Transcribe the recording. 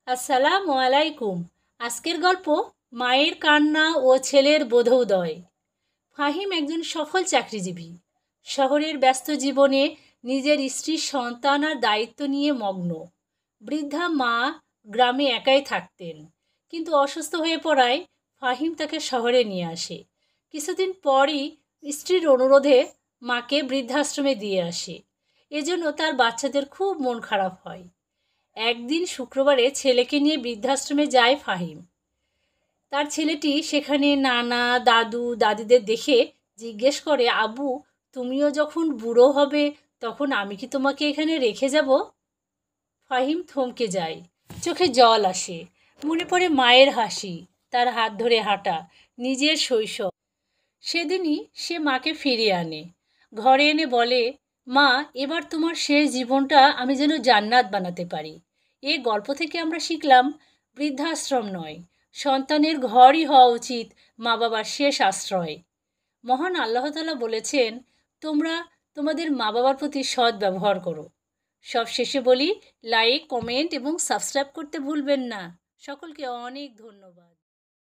আসসালামু আলাইকুম। আজকের গল্প মায়ের কান্না ও ছেলের বোধোদয়। ফাহিম একজন সফল চাকরিজীবী। শহরের ব্যস্ত জীবনে নিজের স্ত্রীর সন্তান আর দায়িত্ব নিয়ে মগ্ন। বৃদ্ধা মা গ্রামে একাই থাকতেন, কিন্তু অসুস্থ হয়ে পড়ায় ফাহিম তাকে শহরে নিয়ে আসে। কিছুদিন পরই স্ত্রীর অনুরোধে মাকে বৃদ্ধাশ্রমে দিয়ে আসে। এজন্য তার বাচ্চাদের খুব মন খারাপ হয়। একদিন শুক্রবারে ছেলেকে নিয়ে বৃদ্ধাশ্রমে যায় ফাহিম। তার ছেলেটি সেখানে নানা দাদু দাদিদের দেখে জিজ্ঞেস করে, আব্বু, তুমিও যখন বুড়ো হবে তখন আমি কি তোমাকে এখানে রেখে যাব? ফাহিম থমকে যায়, চোখে জল আসে। মনে পড়ে মায়ের হাসি, তার হাত ধরে হাঁটা, নিজের শৈশব। সেদিনই সে মাকে ফিরিয়ে আনে, ঘরে এনে বলে, মা, এবার তোমার শেষ জীবনটা আমি যেন জান্নাত বানাতে পারি। এ গল্প থেকে আমরা শিখলাম, বৃদ্ধাশ্রম নয়, সন্তানের ঘরই হওয়া উচিত মা বাবার শেষ আশ্রয়। মহান আল্লাহ তাআলা বলেছেন, তোমরা তোমাদের মা বাবার প্রতি সৎ ব্যবহার করো। সব শেষে বলি, লাইক, কমেন্ট এবং সাবস্ক্রাইব করতে ভুলবেন না। সকলকে অনেক ধন্যবাদ।